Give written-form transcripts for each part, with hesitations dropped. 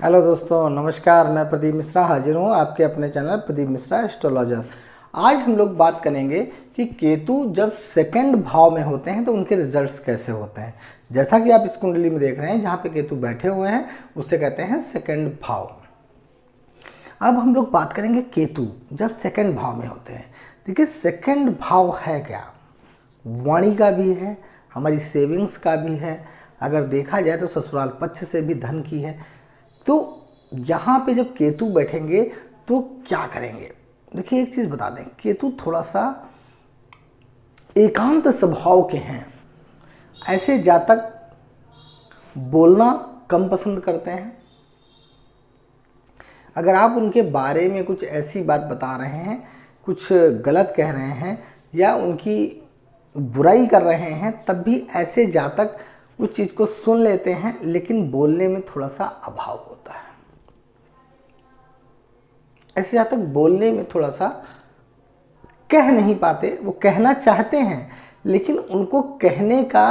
Hello दोस्तों, नमस्कार। मैं प्रदीप मिश्रा हाजिर हूँ आपके अपने चैनल प्रदीप मिश्रा एस्ट्रोलॉजर। आज हम लोग बात करेंगे कि केतु जब सेकंड भाव में होते हैं तो उनके रिजल्ट्स कैसे होते हैं। जैसा कि आप इस कुंडली में देख रहे हैं, जहाँ पे केतु बैठे हुए हैं उसे कहते हैं सेकंड भाव। अब हम लोग बात करेंगे केतु जब सेकंड भाव में होते हैं। देखिए, सेकंड भाव है क्या, वाणी का भी है, हमारी सेविंग्स का भी है, अगर देखा जाए तो ससुराल पक्ष से भी धन की है। तो यहाँ पे जब केतु बैठेंगे तो क्या करेंगे। देखिए, एक चीज़ बता दें, केतु थोड़ा सा एकांत स्वभाव के हैं। ऐसे जातक बोलना कम पसंद करते हैं। अगर आप उनके बारे में कुछ ऐसी बात बता रहे हैं, कुछ गलत कह रहे हैं या उनकी बुराई कर रहे हैं, तब भी ऐसे जातक उस चीज़ को सुन लेते हैं, लेकिन बोलने में थोड़ा सा अभाव होता है। ऐसे जातक बोलने में थोड़ा सा कह नहीं पाते। वो कहना चाहते हैं, लेकिन उनको कहने का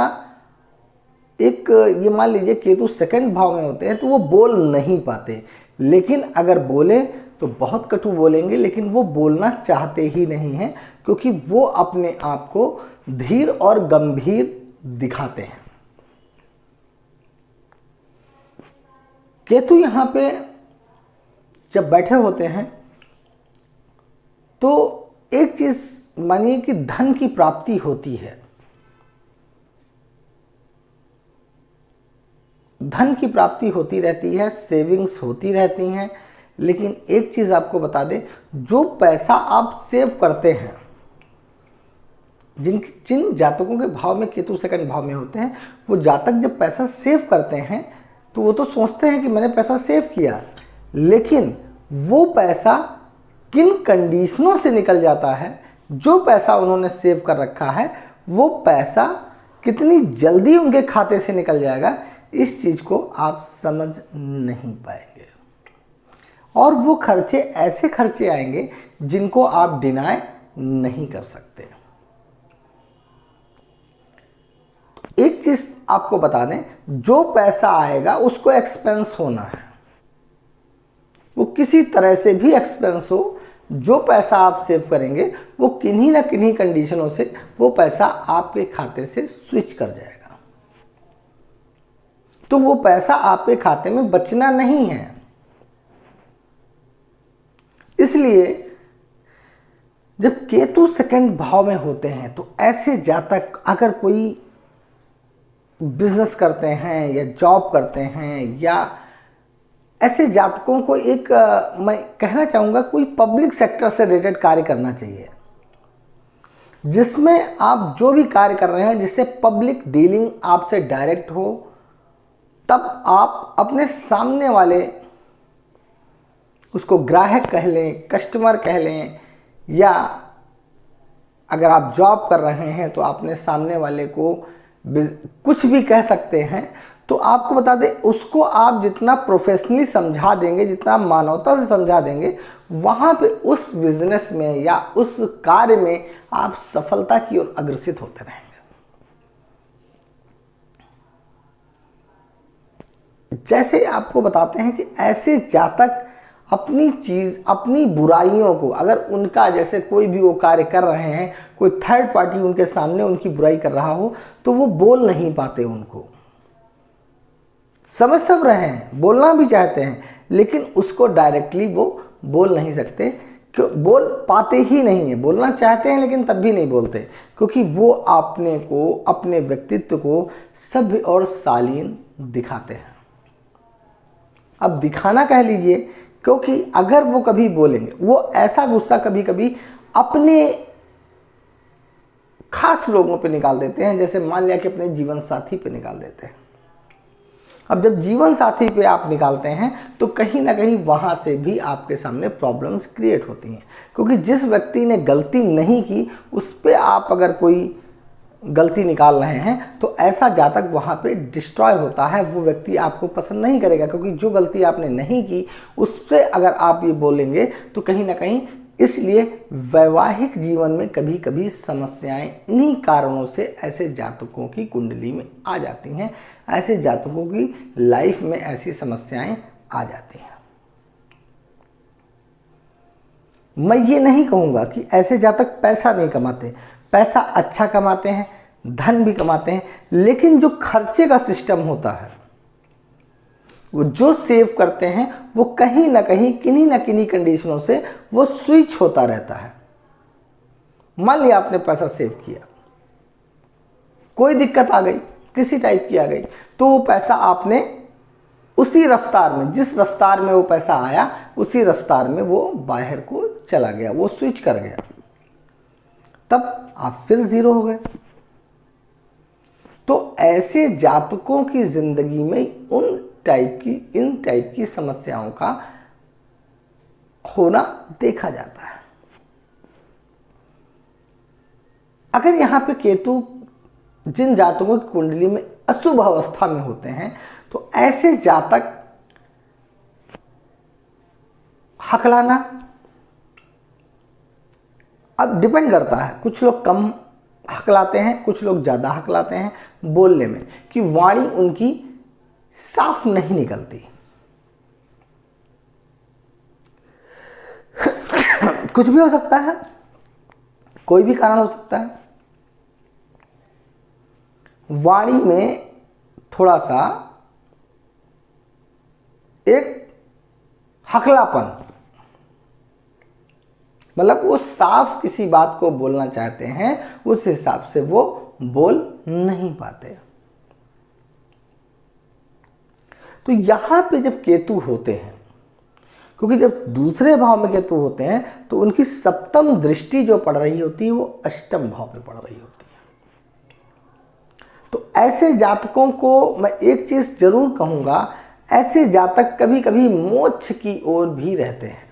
एक, ये मान लीजिए केतु सेकंड भाव में होते हैं तो वो बोल नहीं पाते। लेकिन अगर बोले तो बहुत कटु बोलेंगे, लेकिन वो बोलना चाहते ही नहीं हैं, क्योंकि वो अपने आप को धीर और गंभीर दिखाते हैं। केतु यहाँ पे जब बैठे होते हैं तो एक चीज मानिए कि धन की प्राप्ति होती है। धन की प्राप्ति होती रहती है, सेविंग्स होती रहती हैं। लेकिन एक चीज आपको बता दें, जो पैसा आप सेव करते हैं, जिन जातकों के भाव में केतु सेकंड भाव में होते हैं, वो जातक जब पैसा सेव करते हैं तो वो तो सोचते हैं कि मैंने पैसा सेव किया, लेकिन वो पैसा किन कंडीशनों से निकल जाता है, जो पैसा उन्होंने सेव कर रखा है वो पैसा कितनी जल्दी उनके खाते से निकल जाएगा, इस चीज़ को आप समझ नहीं पाएंगे। और वो खर्चे ऐसे खर्चे आएंगे जिनको आप डिनाय नहीं कर सकते। एक चीज आपको बता दें, जो पैसा आएगा उसको एक्सपेंस होना है। वो किसी तरह से भी एक्सपेंस हो, जो पैसा आप सेव करेंगे वो किन्हीं ना किन्हीं कंडीशनों से वो पैसा आपके खाते से स्विच कर जाएगा। तो वो पैसा आपके खाते में बचना नहीं है। इसलिए जब केतु सेकंड भाव में होते हैं तो ऐसे जातक अगर कोई बिजनेस करते हैं या जॉब करते हैं, या ऐसे जातकों को एक मैं कहना चाहूँगा, कोई पब्लिक सेक्टर से रिलेटेड कार्य करना चाहिए, जिसमें आप जो भी कार्य कर रहे हैं जिससे पब्लिक डीलिंग आपसे डायरेक्ट हो। तब आप अपने सामने वाले, उसको ग्राहक कह लें, कस्टमर कह लें, या अगर आप जॉब कर रहे हैं तो अपने सामने वाले को कुछ भी कह सकते हैं। तो आपको बता दें, उसको आप जितना प्रोफेशनली समझा देंगे, जितना मानवता से समझा देंगे, वहाँ पे उस बिजनेस में या उस कार्य में आप सफलता की ओर अग्रसित होते रहेंगे। जैसे आपको बताते हैं कि ऐसे जातक अपनी चीज़, अपनी बुराइयों को, अगर उनका जैसे कोई भी वो कार्य कर रहे हैं, कोई थर्ड पार्टी उनके सामने उनकी बुराई कर रहा हो, तो वो बोल नहीं पाते। उनको समझ सब रहे हैं, बोलना भी चाहते हैं, लेकिन उसको डायरेक्टली वो बोल नहीं सकते। क्यों बोल पाते ही नहीं है, बोलना चाहते हैं लेकिन तब भी नहीं बोलते, क्योंकि वो अपने को, अपने व्यक्तित्व को सभ्य और शालीन दिखाते हैं। अब दिखाना कह लीजिए, क्योंकि अगर वो कभी बोलेंगे, वो ऐसा गुस्सा कभी कभी अपने खास लोगों पे निकाल देते हैं। जैसे मान लिया कि अपने जीवन साथी पे निकाल देते हैं। अब जब जीवन साथी पे आप निकालते हैं तो कहीं ना कहीं वहाँ से भी आपके सामने प्रॉब्लम्स क्रिएट होती हैं, क्योंकि जिस व्यक्ति ने गलती नहीं की उस पर आप अगर कोई गलती निकाल रहे हैं तो ऐसा जातक वहाँ पे डिस्ट्रॉय होता है। वो व्यक्ति आपको पसंद नहीं करेगा, क्योंकि जो गलती आपने नहीं की उससे अगर आप ये बोलेंगे तो कहीं ना कहीं। इसलिए वैवाहिक जीवन में कभी कभी समस्याएं इन्हीं कारणों से ऐसे जातकों की कुंडली में आ जाती हैं। ऐसे जातकों की लाइफ में ऐसी समस्याएं आ जाती हैं। मैं ये नहीं कहूँगा कि ऐसे जातक पैसा नहीं कमाते, पैसा अच्छा कमाते हैं, धन भी कमाते हैं, लेकिन जो खर्चे का सिस्टम होता है, वो जो सेव करते हैं, वो कहीं ना कहीं किन्हीं ना किन्हीं कंडीशनों से वो स्विच होता रहता है। मान लिया आपने पैसा सेव किया, कोई दिक्कत आ गई, किसी टाइप की आ गई, तो वो पैसा आपने उसी रफ्तार में, जिस रफ्तार में वो पैसा आया, उसी रफ्तार में वो बाहर को चला गया, वो स्विच कर गया, तब आप फिर जीरो हो गए। तो ऐसे जातकों की जिंदगी में इन टाइप की समस्याओं का होना देखा जाता है। अगर यहां पे केतु जिन जातकों की कुंडली में अशुभ अवस्था में होते हैं, तो ऐसे जातक हकलाना, अब डिपेंड करता है, कुछ लोग कम हकलाते हैं, कुछ लोग ज़्यादा हकलाते हैं बोलने में, कि वाणी उनकी साफ नहीं निकलती। कुछ भी हो सकता है, कोई भी कारण हो सकता है। वाणी में थोड़ा सा एक हकलापन, मतलब वो साफ किसी बात को बोलना चाहते हैं, उस हिसाब से वो बोल नहीं पाते। तो यहां पे जब केतु होते हैं, क्योंकि जब दूसरे भाव में केतु होते हैं तो उनकी सप्तम दृष्टि जो पड़ रही होती है वो अष्टम भाव पे पड़ रही होती है। तो ऐसे जातकों को मैं एक चीज जरूर कहूंगा, ऐसे जातक कभी कभी मोक्ष की ओर भी रहते हैं।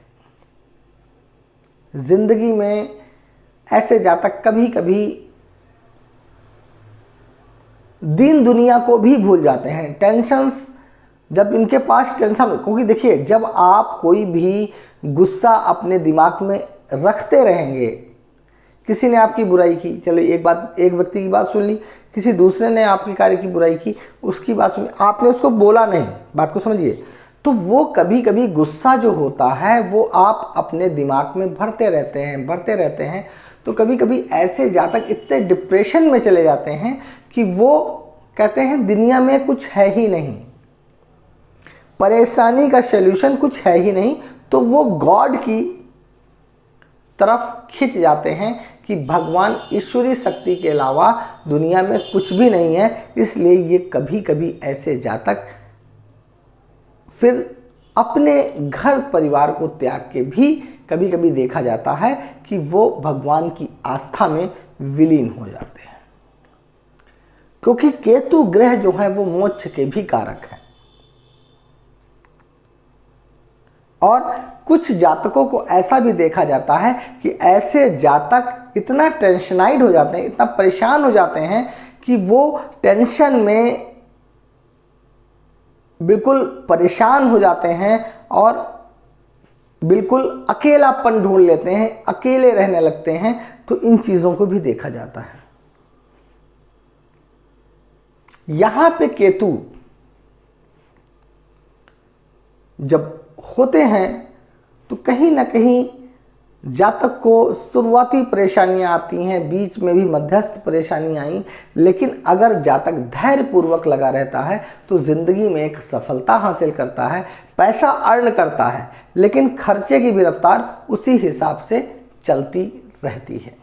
जिंदगी में ऐसे जातक कभी कभी दीन दुनिया को भी भूल जाते हैं। टेंशन्स, जब इनके पास टेंशन, क्योंकि देखिए जब आप कोई भी गुस्सा अपने दिमाग में रखते रहेंगे, किसी ने आपकी बुराई की, चलो एक व्यक्ति की बात सुन ली, किसी दूसरे ने आपके कार्य की बुराई की, उसकी बात सुनी, आपने उसको बोला नहीं, बात को समझिए, तो वो कभी कभी गुस्सा जो होता है वो आप अपने दिमाग में भरते रहते हैं। तो कभी कभी ऐसे जातक इतने डिप्रेशन में चले जाते हैं कि वो कहते हैं दुनिया में कुछ है ही नहीं, परेशानी का सलूशन कुछ है ही नहीं, तो वो गॉड की तरफ खिंच जाते हैं कि भगवान ईश्वरीय शक्ति के अलावा दुनिया में कुछ भी नहीं है। इसलिए ये कभी कभी ऐसे जातक फिर अपने घर परिवार को त्याग के भी कभी कभी देखा जाता है कि वो भगवान की आस्था में विलीन हो जाते हैं, क्योंकि केतु ग्रह जो है वो मोक्ष के भी कारक है। और कुछ जातकों को ऐसा भी देखा जाता है कि ऐसे जातक इतना टेंशनाइड हो जाते हैं, इतना परेशान हो जाते हैं कि वो टेंशन में बिल्कुल परेशान हो जाते हैं और बिल्कुल अकेलापन ढूंढ लेते हैं, अकेले रहने लगते हैं। तो इन चीज़ों को भी देखा जाता है। यहां पे केतु जब होते हैं तो कहीं ना कहीं जातक को शुरुआती परेशानियां आती हैं, बीच में भी मध्यस्थ परेशानी आई, लेकिन अगर जातक धैर्य पूर्वक लगा रहता है तो जिंदगी में एक सफलता हासिल करता है, पैसा अर्न करता है, लेकिन खर्चे की भी रफ्तार उसी हिसाब से चलती रहती है।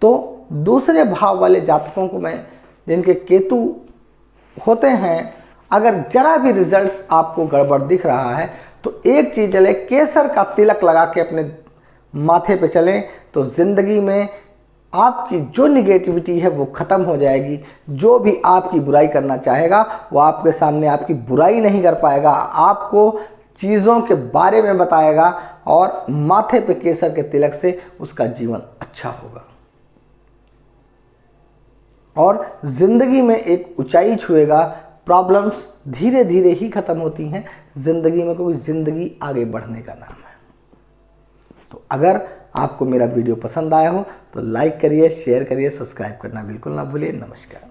तो दूसरे भाव वाले जातकों को मैं, जिनके केतु होते हैं, अगर जरा भी रिजल्ट्स आपको गड़बड़ दिख रहा है तो एक चीज चले, केसर का तिलक लगा के अपने माथे पे चलें, तो जिंदगी में आपकी जो निगेटिविटी है वो खत्म हो जाएगी। जो भी आपकी बुराई करना चाहेगा वो आपके सामने आपकी बुराई नहीं कर पाएगा, आपको चीज़ों के बारे में बताएगा और माथे पे केसर के तिलक से उसका जीवन अच्छा होगा और जिंदगी में एक ऊंचाई छुएगा। प्रॉब्लम्स धीरे धीरे ही खत्म होती हैं जिंदगी में, क्योंकि जिंदगी आगे बढ़ने का नाम है। तो अगर आपको मेरा वीडियो पसंद आया हो तो लाइक करिए, शेयर करिए, सब्सक्राइब करना बिल्कुल ना भूलिए। नमस्कार।